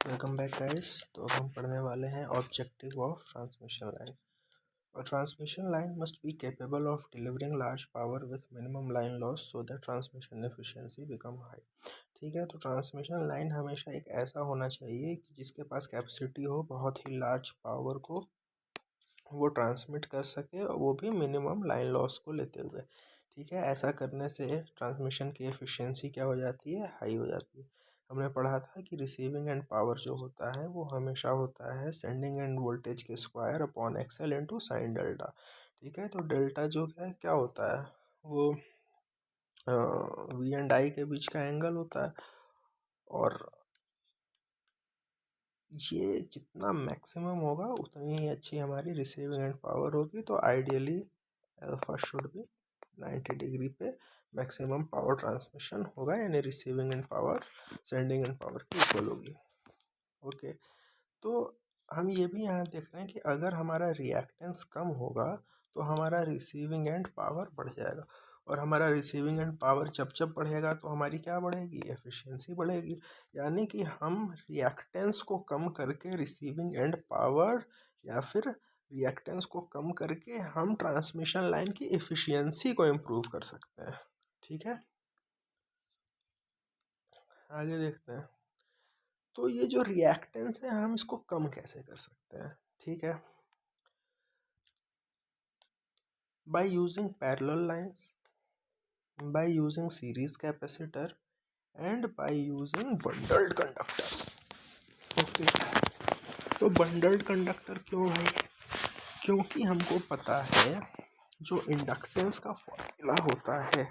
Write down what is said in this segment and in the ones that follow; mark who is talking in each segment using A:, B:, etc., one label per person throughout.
A: Welcome back guys. तो अब हम पढ़ने वाले हैं ऑब्जेक्टिव ऑफ ट्रांसमिशन लाइन। और transmission line must be capable of delivering large power with minimum line loss so that transmission efficiency become high. ठीक है, तो ट्रांसमिशन लाइन हमेशा एक ऐसा होना चाहिए कि जिसके पास कैपेसिटी हो बहुत ही लार्ज पावर को वो ट्रांसमिट कर सके, और वो भी मिनिमम लाइन लॉस को लेते हुए। ठीक है, ऐसा करने से ट्रांसमिशन की एफिशिएंसी क्या हो जाती है, हाई हो जाती है। हमने पढ़ा था कि रिसीविंग एंड पावर जो होता है वो हमेशा होता है सेंडिंग एंड वोल्टेज के square upon XL into sine delta. ठीक है, तो डेल्टा जो है क्या होता है, वो वी एंड आई के बीच का एंगल होता है, और ये जितना मैक्सिमम होगा उतनी ही अच्छी हमारी रिसीविंग एंड पावर होगी। तो ideally alpha should be 90 degree पे मैक्सिमम पावर ट्रांसमिशन होगा, यानी receiving end power sending end power की इक्वल होगी। ओके, तो हम ये भी यहाँ देख रहे हैं कि अगर हमारा रिएक्टेंस कम होगा तो हमारा रिसीविंग एंड पावर बढ़ जाएगा, और हमारा रिसीविंग एंड पावर जब जब बढ़ेगा तो हमारी क्या बढ़ेगी, एफिशिएंसी बढ़ेगी। यानी कि हम रिएक्टेंस को कम करके रिसीविंग एंड पावर, या फिर रिएक्टेंस को कम करके हम ट्रांसमिशन लाइन की एफिशिएंसी को इम्प्रूव कर सकते हैं। ठीक है, आगे देखते हैं। तो ये जो रिएक्टेंस है हम इसको कम कैसे कर सकते हैं। ठीक है, by using parallel lines, by using series capacitor and by using bundled conductors. Okay, तो बंडल्ड कंडक्टर क्यों है, क्योंकि हमको पता है जो इंडक्टेंस का फॉर्मूला होता है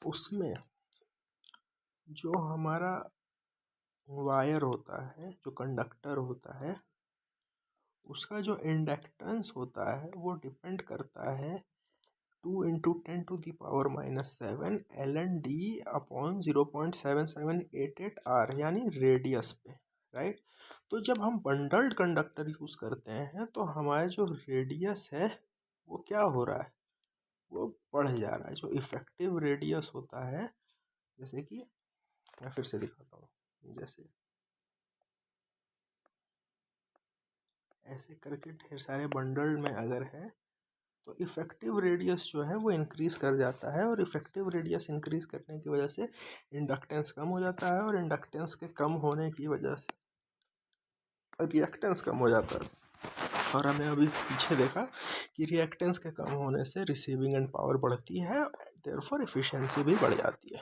A: उसमें जो हमारा वायर होता है, जो कंडक्टर होता है, उसका जो इंडक्टेंस होता है वो डिपेंड करता है 2 इंटू 10⁻⁻⁷ ln_d अपॉन 0.7788 r, यानी रेडियस पे। राइट, तो जब हम बंडल्ड कंडक्टर यूज़ करते हैं तो हमारा जो रेडियस है वो क्या हो रहा है, वो बढ़ जा रहा है। जो इफेक्टिव रेडियस होता है, जैसे कि मैं फिर से दिखाता हूँ, जैसे ऐसे करके ढेर सारे बंडल में अगर है तो इफ़ेक्टिव रेडियस जो है वो इंक्रीज़ कर जाता है, और इफ़ेक्टिव रेडियस इंक्रीज़ करने की वजह से इंडक्टेंस कम हो जाता है, और इंडक्टेंस के कम होने की वजह से रिएक्टेंस कम हो जाता है। और हमने अभी पीछे देखा कि रिएक्टेंस के कम होने से रिसीविंग एंड पावर बढ़ती है, देयरफॉर एफिशिएंसी भी बढ़ जाती है।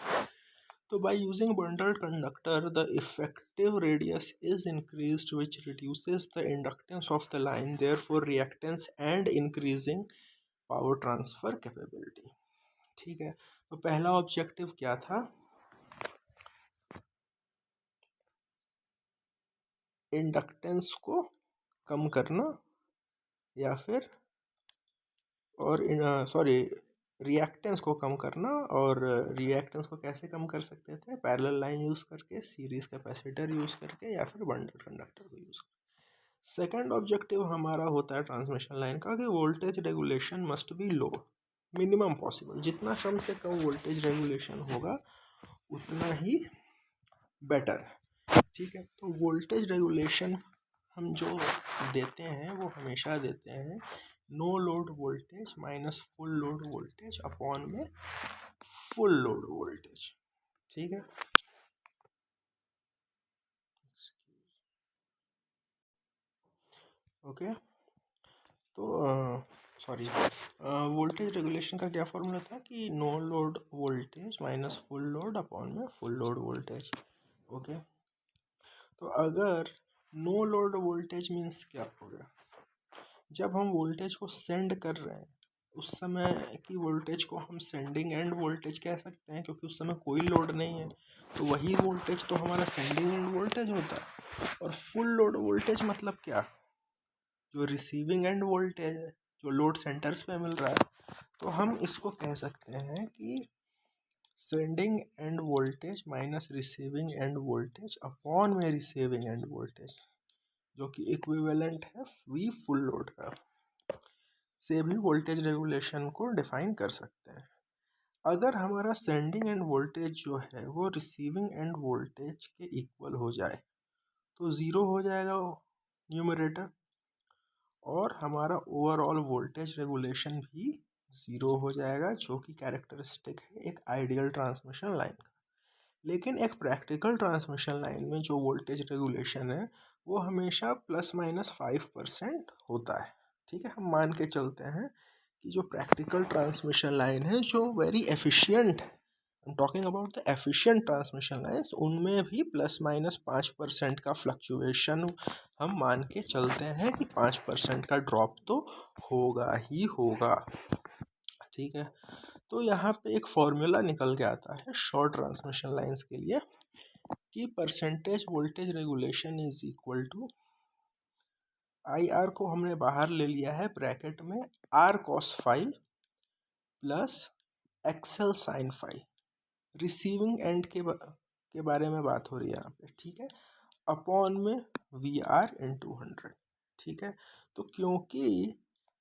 A: तो by using bundled conductor the effective radius is increased, which reduces the inductance of the line, therefore reactance and increasing power transfer capability. ठीक है, तो पहला ऑब्जेक्टिव क्या था, इंडक्टेंस को कम करना, या फिर और रिएक्टेंस को कम करना। और रिएक्टेंस को कैसे कम कर सकते थे, पैरेलल लाइन यूज़ करके, सीरीज कैपेसिटर यूज़ करके, या फिर बंडल कंडक्टर को यूज़ करके। सेकेंड ऑब्जेक्टिव हमारा होता है ट्रांसमिशन लाइन का कि voltage regulation must be low, minimum possible. जितना कम से कम वोल्टेज रेगुलेशन होगा उतना ही बेटर। ठीक है, तो वोल्टेज रेगुलेशन हम जो देते हैं वो हमेशा देते हैं no load voltage minus full load voltage upon में फुल लोड वोल्टेज। ठीक है, ओके, तो सॉरी, वोल्टेज रेगुलेशन का क्या फॉर्मूला था कि no load voltage minus full load upon में फुल लोड वोल्टेज। ओके, तो अगर नो लोड वोल्टेज मीन्स क्या हो गया, जब हम वोल्टेज को सेंड कर रहे हैं उस समय की वोल्टेज को हम सेंडिंग एंड वोल्टेज कह सकते हैं, क्योंकि उस समय कोई लोड नहीं है, तो वही वोल्टेज तो हमारा सेंडिंग एंड वोल्टेज होता है। और फुल लोड वोल्टेज मतलब क्या, जो रिसीविंग एंड वोल्टेज है, जो लोड सेंटर्स पे मिल रहा है, तो हम इसको कह सकते हैं कि sending end voltage minus receiving end voltage upon में रिसीविंग एंड वोल्टेज, जो कि इक्विवेलेंट है वी फुल लोड का, से भी वोल्टेज रेगुलेशन को डिफाइन कर सकते हैं। अगर हमारा सेंडिंग एंड वोल्टेज जो है वो रिसीविंग एंड वोल्टेज के इक्वल हो जाए तो ज़ीरो हो जाएगा न्यूमरेटर, और हमारा ओवरऑल वोल्टेज रेगुलेशन भी ज़ीरो हो जाएगा, जो कि कैरेक्टरिस्टिक है एक आइडियल ट्रांसमिशन लाइन का। लेकिन एक प्रैक्टिकल ट्रांसमिशन लाइन में जो वोल्टेज रेगुलेशन है वो हमेशा ±5% होता है। ठीक है, हम मान के चलते हैं कि जो प्रैक्टिकल ट्रांसमिशन लाइन है जो very efficient, I'm talking about the efficient transmission lines, उनमें भी ±5% का फ्लक्चुएशन हम मान के चलते हैं कि 5% का ड्रॉप तो होगा ही होगा। ठीक है, तो यहाँ पे एक फॉर्मूला निकल के आता है शॉर्ट ट्रांसमिशन लाइंस के लिए कि percentage voltage regulation is equal to, I R को हमने बाहर ले लिया है ब्रैकेट में, R cos phi plus XL sine phi. Receiving end के बारे में बात हो रही है यहाँ पे। ठीक है, अपॉन में वी आर इंटू 100। ठीक है, तो क्योंकि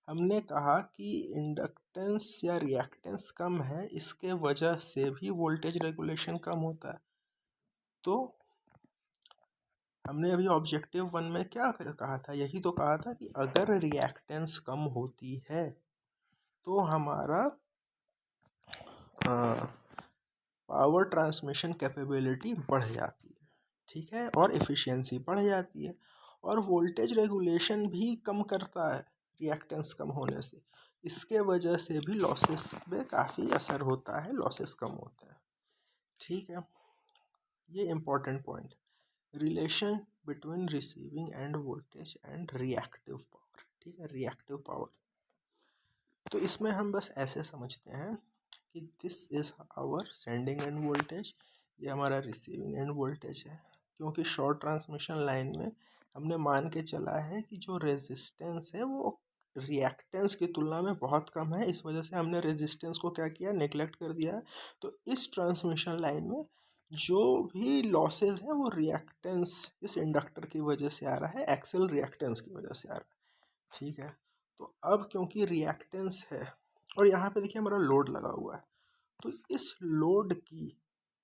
A: हमने कहा कि इंडक्टेंस या रिएक्टेंस कम है, इसके वजह से भी वोल्टेज रेगुलेशन कम होता है। तो हमने अभी ऑब्जेक्टिव 1 में क्या कहा था, यही तो कहा था कि अगर रिएक्टेंस कम होती है तो हमारा पावर ट्रांसमिशन कैपेबिलिटी बढ़ जाती है। ठीक है, और एफिशिएंसी बढ़ जाती है, और वोल्टेज रेगुलेशन भी कम करता है रिएक्टेंस कम होने से। इसके वजह से भी लॉसेस पे काफ़ी असर होता है, लॉसेस कम होते हैं। ठीक है, ये important point, relation between receiving end voltage and reactive power. ठीक है, रिएक्टिव पावर, तो इसमें हम बस ऐसे समझते हैं कि this is our sending end voltage, ये हमारा रिसीविंग एंड वोल्टेज है। क्योंकि शॉर्ट ट्रांसमिशन लाइन में हमने मान के चला है कि जो रेजिस्टेंस है वो रिएक्टेंस की तुलना में बहुत कम है, इस वजह से हमने रेजिस्टेंस को क्या किया, नेग्लेक्ट कर दिया है। तो इस ट्रांसमिशन लाइन में जो भी लॉसेज है वो रिएक्टेंस इस इंडक्टर की वजह से आ रहा है, एक्सेल रिएक्टेंस की वजह से आ रहा है। ठीक है, तो अब क्योंकि रिएक्टेंस है और यहाँ पे देखिए हमारा लोड लगा हुआ है, तो इस लोड की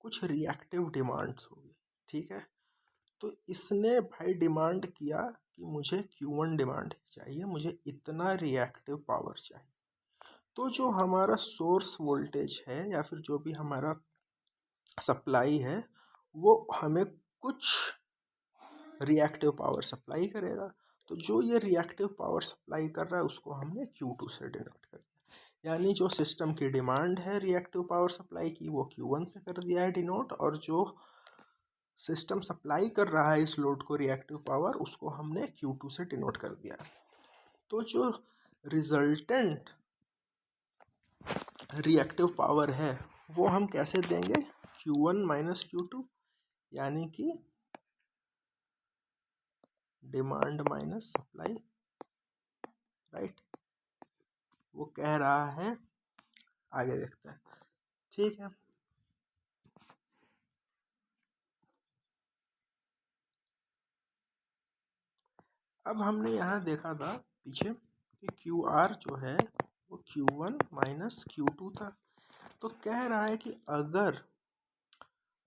A: कुछ रिएक्टिव डिमांड्स होगी। ठीक है, तो इसने भाई डिमांड किया कि मुझे Q1 डिमांड चाहिए, मुझे इतना रिएक्टिव पावर चाहिए। तो जो हमारा सोर्स वोल्टेज है या फिर जो भी हमारा सप्लाई है वो हमें कुछ रिएक्टिव पावर सप्लाई करेगा। तो जो ये रिएक्टिव पावर सप्लाई कर रहा है उसको हमने Q2 से डिनोट कर दिया, यानी जो सिस्टम की डिमांड है रिएक्टिव पावर सप्लाई की वो Q1 से कर दिया है डिनोट, और जो सिस्टम सप्लाई कर रहा है इस लोड को रिएक्टिव पावर उसको हमने Q2 से डिनोट कर दिया। तो जो रिजल्टेंट रिएक्टिव पावर है वो हम कैसे देंगे, Q1 माइनस Q2, यानी कि डिमांड माइनस सप्लाई, राइट। वो कह रहा है, आगे देखते हैं। ठीक है, अब हमने यहाँ देखा था पीछे कि क्यू आर जो है वो Q1 माइनस Q2 था। तो कह रहा है कि अगर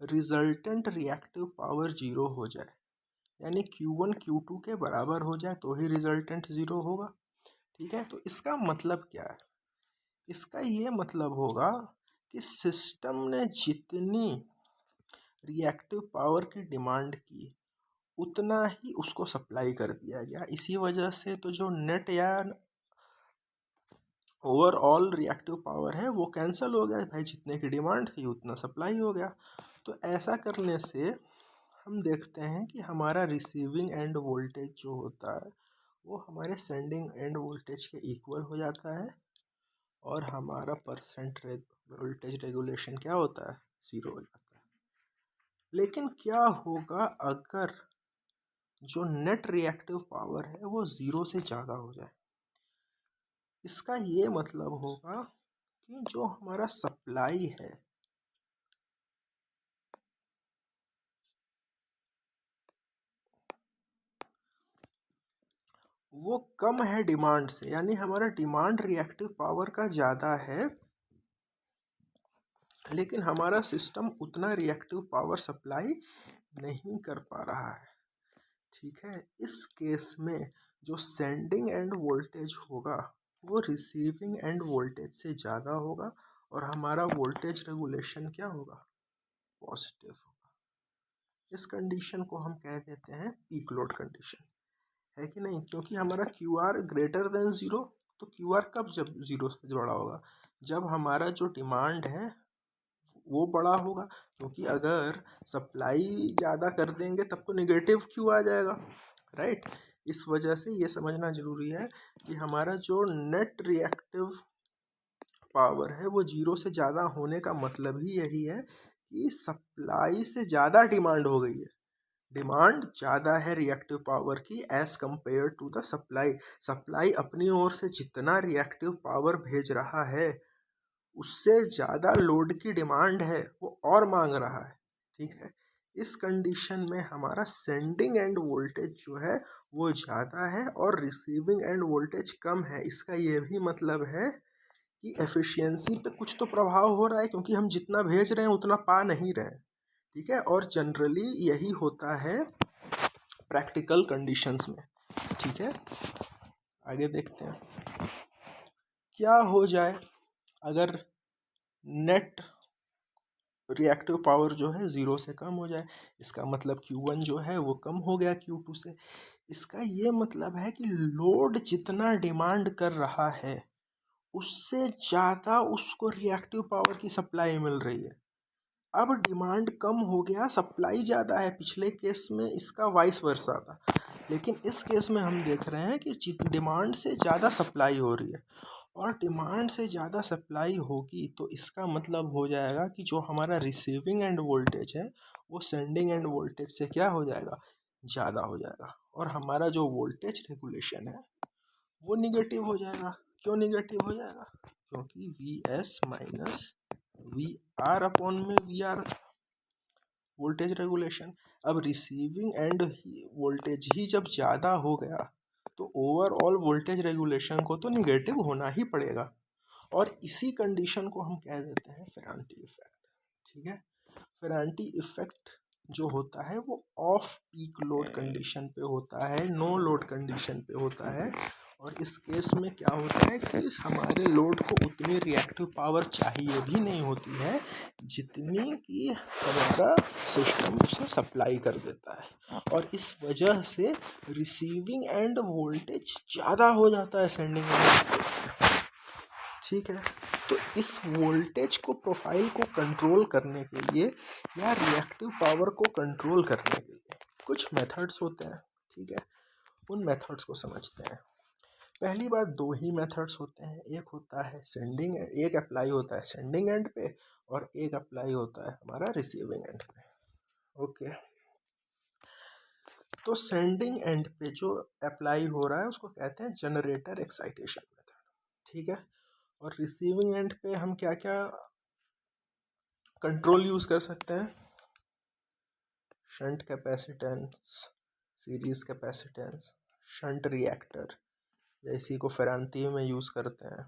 A: रिजल्टेंट रिएक्टिव पावर जीरो हो जाए, यानी Q1 Q2 के बराबर हो जाए तो ही रिजल्टेंट ज़ीरो होगा। ठीक है, तो इसका मतलब क्या है, इसका ये मतलब होगा कि सिस्टम ने जितनी रिएक्टिव पावर की डिमांड की उतना ही उसको सप्लाई कर दिया गया। इसी वजह से तो जो नेट या ओवरऑल रिएक्टिव पावर है वो कैंसिल हो गया, भाई जितने की डिमांड थी उतना सप्लाई हो गया। तो ऐसा करने से हम देखते हैं कि हमारा रिसीविंग एंड वोल्टेज जो होता है वो हमारे सेंडिंग एंड वोल्टेज के इक्वल हो जाता है, और हमारा वोल्टेज रेगुलेशन क्या होता है, ज़ीरो हो जाता है। लेकिन क्या होगा अगर जो नेट रिएक्टिव पावर है वो ज़ीरो से ज़्यादा हो जाए, इसका ये मतलब होगा कि जो हमारा सप्लाई है वो कम है डिमांड से, यानी हमारा डिमांड रिएक्टिव पावर का ज़्यादा है लेकिन हमारा सिस्टम उतना रिएक्टिव पावर सप्लाई नहीं कर पा रहा है। ठीक है, इस केस में जो सेंडिंग एंड वोल्टेज होगा वो रिसीविंग एंड वोल्टेज से ज़्यादा होगा और हमारा वोल्टेज रेगुलेशन क्या होगा, पॉजिटिव होगा। इस कंडीशन को हम कह देते हैं पीक लोड कंडीशन, है कि नहीं, क्योंकि हमारा Q R greater than zero. तो क्यू आर कब जब ज़ीरो से बड़ा होगा, जब हमारा जो डिमांड है वो बड़ा होगा, क्योंकि अगर सप्लाई ज़्यादा कर देंगे तब तो निगेटिव क्यू आ जाएगा, राइट। इस वजह से ये समझना ज़रूरी है कि हमारा जो नेट रिएक्टिव पावर है वो जीरो से ज़्यादा होने का मतलब ही यही है कि सप्लाई से ज़्यादा डिमांड हो गई है, डिमांड ज़्यादा है रिएक्टिव पावर की as compare to the supply. Supply अपनी ओर से जितना रिएक्टिव पावर भेज रहा है उससे ज़्यादा लोड की डिमांड है, वो और मांग रहा है। ठीक है, इस कंडीशन में हमारा सेंडिंग एंड वोल्टेज जो है वो ज़्यादा है और रिसीविंग एंड वोल्टेज कम है। इसका ये भी मतलब है कि एफिशिएंसी पे कुछ तो प्रभाव हो रहा है, क्योंकि हम जितना भेज रहे हैं उतना पा नहीं रहे हैं। ठीक है, और जनरली यही होता है प्रैक्टिकल कंडीशंस में। ठीक है, आगे देखते हैं क्या हो जाए अगर नेट रिएक्टिव पावर जो है ज़ीरो से कम हो जाए। इसका मतलब Q1 जो है वो कम हो गया Q2 से। इसका ये मतलब है कि लोड जितना डिमांड कर रहा है उससे ज़्यादा उसको रिएक्टिव पावर की सप्लाई मिल रही है। अब डिमांड कम हो गया, सप्लाई ज़्यादा है। पिछले केस में इसका वाइस वर्सा था, लेकिन इस केस में हम देख रहे हैं कि डिमांड से ज़्यादा सप्लाई हो रही है, और डिमांड से ज़्यादा सप्लाई होगी तो इसका मतलब हो जाएगा कि जो हमारा रिसीविंग एंड वोल्टेज है वो सेंडिंग एंड वोल्टेज से क्या हो जाएगा, ज़्यादा हो जाएगा, और हमारा जो वोल्टेज रेगुलेशन है वो निगेटिव हो जाएगा। क्यों निगेटिव हो जाएगा, क्योंकि V S minus V R upon में वी आर वोल्टेज रेगुलेशन। अब रिसीविंग एंड वोल्टेज ही जब ज़्यादा हो गया तो ओवरऑल वोल्टेज रेगुलेशन को तो निगेटिव होना ही पड़ेगा, और इसी कंडीशन को हम कह देते हैं फेरांटी इफेक्ट। ठीक है, फेरांटी इफेक्ट जो होता है वो ऑफ पीक लोड कंडीशन पे होता है, नो लोड कंडीशन पे होता है। और इस केस में क्या होता है कि हमारे लोड को उतनी रिएक्टिव पावर चाहिए भी नहीं होती है जितनी कि हमारा सिस्टम उसे सप्लाई कर देता है, और इस वजह से रिसीविंग एंड वोल्टेज ज़्यादा हो जाता है सेंडिंग एंड वोल्टेज से। ठीक है, तो इस वोल्टेज को प्रोफाइल को कंट्रोल करने के लिए या रिएक्टिव पावर को कंट्रोल करने के लिए कुछ मेथड्स होते हैं। ठीक है, उन मेथड्स को समझते हैं। पहली बात, दो ही मेथड्स होते हैं, एक होता है सेंडिंग, एक अप्लाई होता है सेंडिंग एंड पे और एक अप्लाई होता है हमारा रिसीविंग एंड पे। ओके, तो सेंडिंग एंड पे जो अप्लाई हो रहा है उसको कहते हैं जनरेटर एक्साइटेशन मेथड। ठीक है, और रिसीविंग एंड पे हम क्या क्या कंट्रोल यूज़ कर सकते हैं, shunt capacitance, series capacitance, shunt reactor, या इसी को फेरांती में यूज़ करते हैं।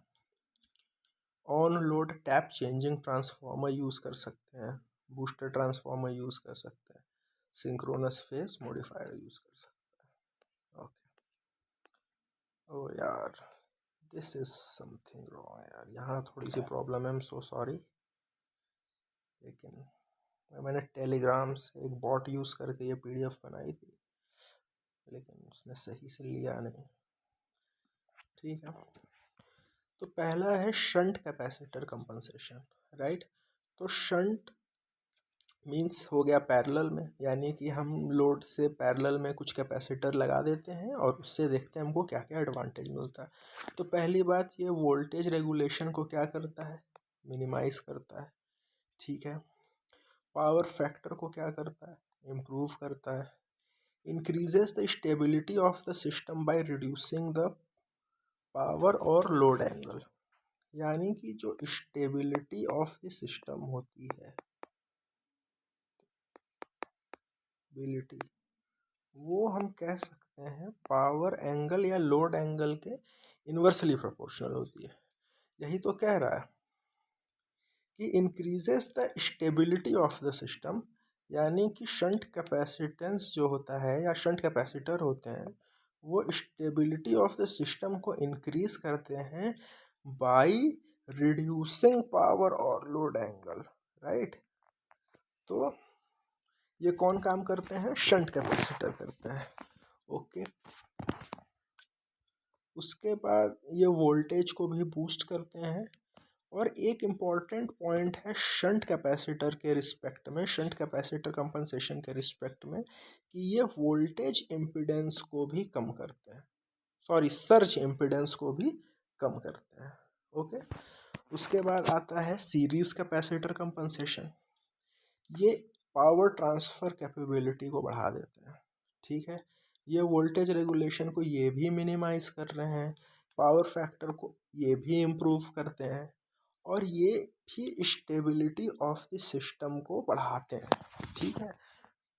A: On load tap changing transformer use कर सकते हैं, बूस्टर ट्रांसफार्मर यूज़ कर सकते हैं, सिंक्रोनस फेस मॉडिफायर यूज़ कर सकते हैं। ओके, ओ यार दिस इज समथिंग रॉन्ग यार, यहाँ थोड़ी सी प्रॉब्लम है, आई एम सो सॉरी। लेकिन मैंने टेलीग्राम से एक बॉट यूज़ करके ये पीडीएफ बनाई थी, लेकिन उसने सही से लिया नहीं। ठीक है, तो पहला है शंट कैपेसिटर कंपनसेशन, राइट। तो शंट मींस हो गया पैरेलल में, यानी कि हम लोड से पैरेलल में कुछ कैपेसिटर लगा देते हैं और उससे देखते हैं हमको क्या क्या एडवांटेज मिलता है। तो पहली बात, ये वोल्टेज रेगुलेशन को क्या करता है, मिनिमाइज करता है। ठीक है, पावर फैक्टर को क्या करता है, इम्प्रूव करता है। Increases the stability of the system by reducing the power और लोड एंगल, यानी कि जो स्टेबिलिटी ऑफ द सिस्टम होती है, स्टेबिलिटी, वो हम कह सकते हैं पावर एंगल या लोड एंगल के इन्वर्सली प्रोपोर्शनल होती है। यही तो कह रहा है कि increases the stability of the system, यानी कि शंट कैपेसिटेंस जो होता है या शंट कैपेसिटर होते हैं वो स्टेबिलिटी ऑफ द सिस्टम को इंक्रीज करते हैं बाय रिड्यूसिंग पावर और लोड एंगल, राइट। तो ये कौन काम करते हैं? शंट कैपेसिटर करते हैं, ओके। उसके बाद ये वोल्टेज को भी बूस्ट करते हैं। और एक इम्पॉर्टेंट पॉइंट है शंट कैपेसिटर के रिस्पेक्ट में, शंट कैपेसिटर कंपनसेशन के रिस्पेक्ट में, कि ये वोल्टेज इम्पिडेंस को भी कम करते हैं, सॉरी सर्ज इम्पिडेंस को भी कम करते हैं, ओके। उसके बाद आता है सीरीज कैपेसिटर कंपनसेशन। ये पावर ट्रांसफ़र कैपेबिलिटी को बढ़ा देते हैं, ठीक है। ये वोल्टेज रेगुलेशन को ये भी मिनिमाइज कर रहे हैं, पावर फैक्टर को ये भी इम्प्रूव करते हैं, और ये भी स्टेबिलिटी ऑफ द सिस्टम को बढ़ाते हैं, ठीक है।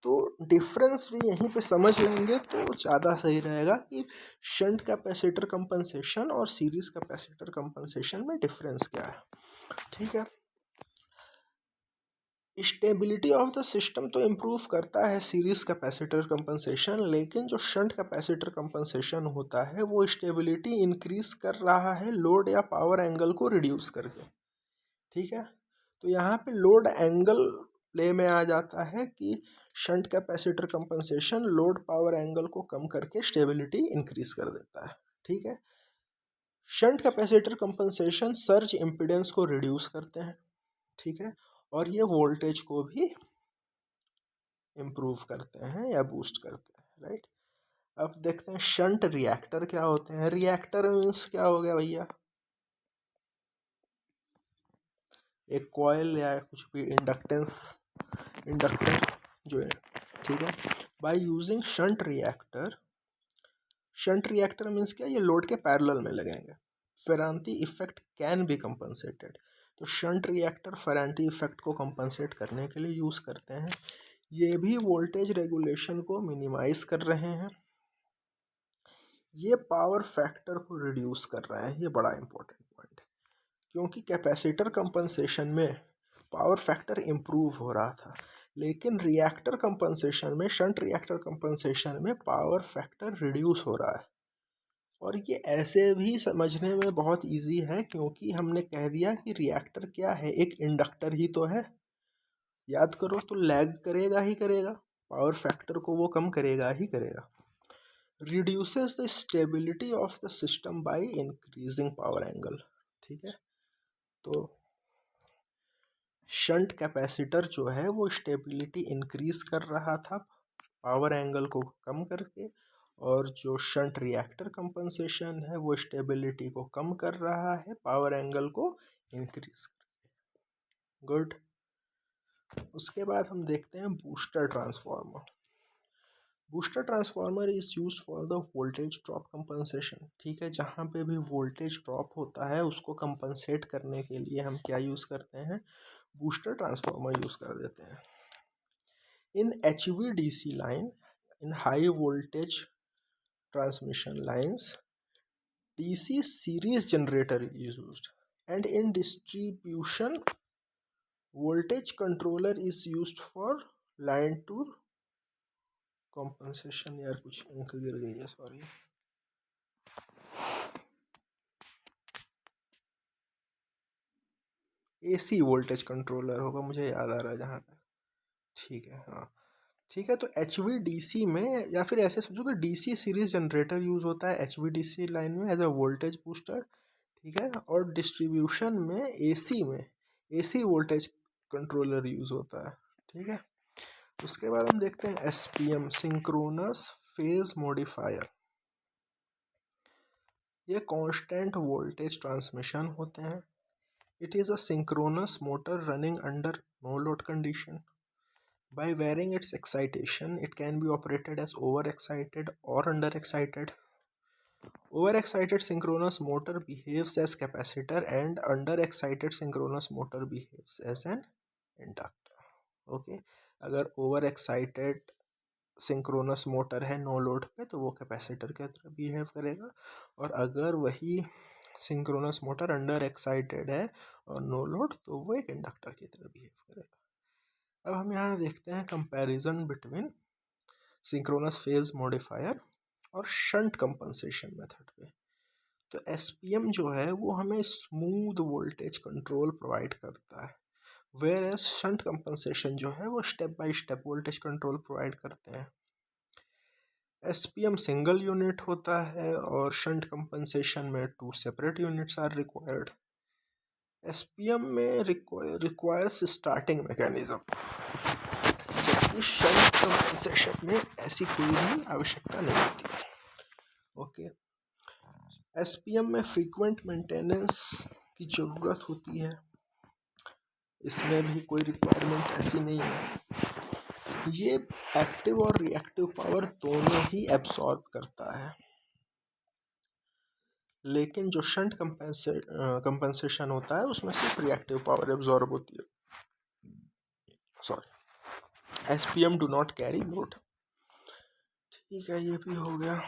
A: तो डिफरेंस भी यहीं पे समझ लेंगे तो ज़्यादा सही रहेगा कि शंट कैपेसिटर कंपनसेशन और सीरीज कैपेसिटर कंपनसेशन में डिफरेंस क्या है, ठीक है। स्टेबिलिटी ऑफ द सिस्टम तो इम्प्रूव करता है सीरीज कैपेसिटर कंपनसेशन, लेकिन जो शंट कैपेसिटर कंपनसेशन होता है वो स्टेबिलिटी इंक्रीज कर रहा है लोड या पावर एंगल को रिड्यूस करके, ठीक है। तो यहाँ पे लोड एंगल प्ले में आ जाता है कि shunt capacitor compensation load power angle को कम करके स्टेबिलिटी इंक्रीज कर देता है, ठीक है। Shunt capacitor compensation surge impedance को रिड्यूस करते हैं, ठीक है, और ये वोल्टेज को भी इम्प्रूव करते हैं या बूस्ट करते हैं, राइट। अब देखते हैं शंट रिएक्टर क्या होते हैं। रिएक्टर मीन्स क्या हो गया भैया? एक कॉइल या कुछ भी इंडक्टर जो है, ठीक है। By using shunt reactor means क्या? ये लोड के पैरेलल में लगेंगे। फेरांती इफेक्ट कैन बी कंपनसेटेड। तो शंट रिएक्टर फेरांती इफेक्ट को कंपनसेट करने के लिए यूज़ करते हैं। ये भी वोल्टेज रेगुलेशन को मिनिमाइज कर रहे हैं, ये पावर फैक्टर को रिड्यूस कर रहे हैं। ये बड़ा इंपॉर्टेंट पॉइंट है, क्योंकि कैपेसिटर कंपनसेशन में पावर फैक्टर इम्प्रूव हो रहा था, लेकिन रिएक्टर कंपनसेशन में, शंट रिएक्टर कंपनसेशन में पावर फैक्टर रिड्यूस हो रहा है। और ये ऐसे भी समझने में बहुत इजी है, क्योंकि हमने कह दिया कि रिएक्टर क्या है, एक इंडक्टर ही तो है। याद करो, तो लैग करेगा ही करेगा, पावर फैक्टर को वो कम करेगा ही करेगा। Reduces the stability of the system by increasing power angle, ठीक है। तो शंट कैपेसिटर जो है वो स्टेबिलिटी इंक्रीज कर रहा था पावर एंगल को कम करके, और जो शंट रिएक्टर कंपनसेशन है वो स्टेबिलिटी को कम कर रहा है पावर एंगल को इंक्रीज करके। गुड। उसके बाद हम देखते हैं booster transformer. Booster transformer is use for the voltage drop compensation, ठीक है। जहाँ पे भी वोल्टेज ड्रॉप होता है उसको कंपनसेट करने के लिए हम क्या यूज़ करते हैं? बूस्टर ट्रांसफार्मर यूज़ कर देते हैं। In HVDC line, in high voltage transmission lines, DC series generator is used, and in distribution, voltage controller is used for line to compensation। यार कुछ अंक गिर गई है, सॉरी। AC वोल्टेज कंट्रोलर होगा, मुझे याद आ रहा है जहाँ तक, ठीक है, हाँ। ठीक है, तो HVDC में, या फिर ऐसे सोचो कि DC सीरीज जनरेटर यूज़ होता है HVDC लाइन में एज अ वोल्टेज बूस्टर, ठीक है। और डिस्ट्रीब्यूशन में में AC वोल्टेज कंट्रोलर यूज़ होता है, ठीक है। उसके बाद हम देखते हैं SPM, सिंक्रोनस फेज मॉडिफायर। ये कांस्टेंट वोल्टेज ट्रांसमिशन होते हैं। It is a synchronous motor running under no load condition. By varying its excitation, it can be operated as overexcited or underexcited. Overexcited synchronous motor behaves as capacitor and underexcited synchronous motor behaves as an inductor. Okay, अगर overexcited synchronous motor है no load पे तो वो capacitor की तरह behave करेगा, और अगर वही सिंक्रोनस मोटर अंडर एक्साइटेड है और नो लोड, तो वो एक इंडक्टर की तरह बिहेव करेगा। अब हम यहाँ देखते हैं comparison between synchronous phase modifier और शंट कंपनसेशन मेथड पे। तो एसपीएम जो है वो हमें स्मूथ वोल्टेज कंट्रोल प्रोवाइड करता है, वेयर एज शंट कंपनसेशन जो है वो step by step voltage control provide करते हैं। एसपीएम सिंगल यूनिट होता है और शंट कंपनसेशन में 2 separate units are required. SPM में रिक्वायर्स स्टार्टिंग मैकेनिज्म, जबकि शंट कंपनसेशन में ऐसी कोई भी आवश्यकता नहीं होती। ओके, एसपीएम में फ्रीक्वेंट मेंटेनेंस की ज़रूरत होती है, इसमें भी कोई रिक्वायरमेंट ऐसी नहीं है। ये एक्टिव और रिएक्टिव पावर दोनों ही एब्सॉर्ब करता है, लेकिन जो शंट कंपनसेशन होता है उसमें सिर्फ रिएक्टिव पावर एब्सॉर्ब होती है। Sorry, SPM do not carry load. ठीक है, ये भी हो गया।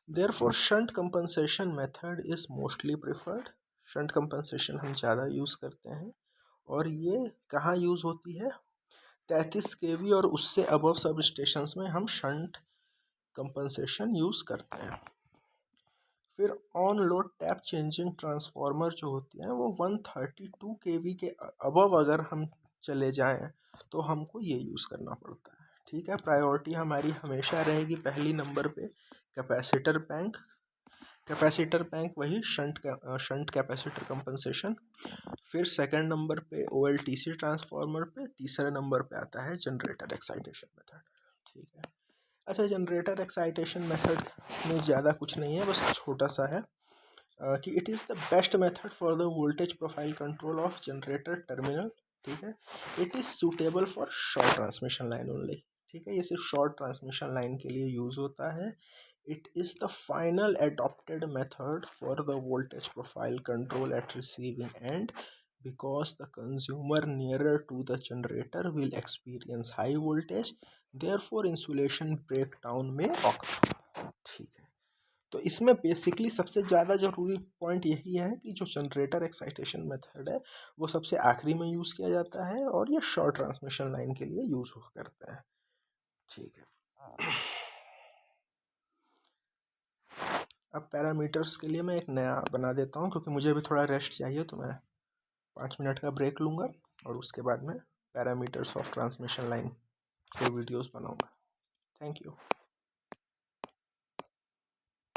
A: Therefore, shunt compensation method is mostly preferred. Shunt compensation हम ज़्यादा यूज़ करते हैं, और ये कहाँ यूज़ होती है? 33 kV और उससे अबव सब स्टेशंस में हम शंट कंपनसेशन यूज़ करते हैं। फिर on load tap changing transformer जो होती हैं वो 132 kV के अबव अगर हम चले जाएं तो हमको ये यूज़ करना पड़ता है। ठीक है, प्रायोरिटी हमारी हमेशा रहेगी पहली नंबर पे कैपेसिटर बैंक। कैपेसिटर बैंक वही शंट कैपेसिटर कंपनसेशन। फिर सेकंड नंबर पे ओएलटीसी ट्रांसफार्मर पे, तीसरे नंबर पे आता है जनरेटर एक्साइटेशन मेथड। ठीक है, अच्छा, जनरेटर एक्साइटेशन मेथड में ज़्यादा कुछ नहीं है, बस छोटा सा है कि it is the best method for the voltage profile control of generator terminal. ठीक है, it is suitable for short transmission line only. ठीक है, ये सिर्फ शॉर्ट ट्रांसमिशन लाइन के लिए यूज़ होता है। It is the final adopted method for the voltage profile control at receiving end, because the consumer nearer to the generator will experience high voltage, therefore insulation breakdown may occur। ठीक है, तो इसमें basically सबसे ज़्यादा ज़रूरी point यही है कि जो जनरेटर एक्साइटेशन मेथड है वो सबसे आखिरी में यूज़ किया जाता है, और ये शॉर्ट ट्रांसमिशन लाइन के लिए यूज़ करता है। ठीक है, अब पैरामीटर्स के लिए मैं एक नया बना देता हूँ, क्योंकि मुझे भी थोड़ा रेस्ट चाहिए, तो मैं 5 मिनट का ब्रेक लूँगा और उसके बाद मैं पैरामीटर्स ऑफ ट्रांसमिशन लाइन के वीडियोस बनाऊँगा। Thank you.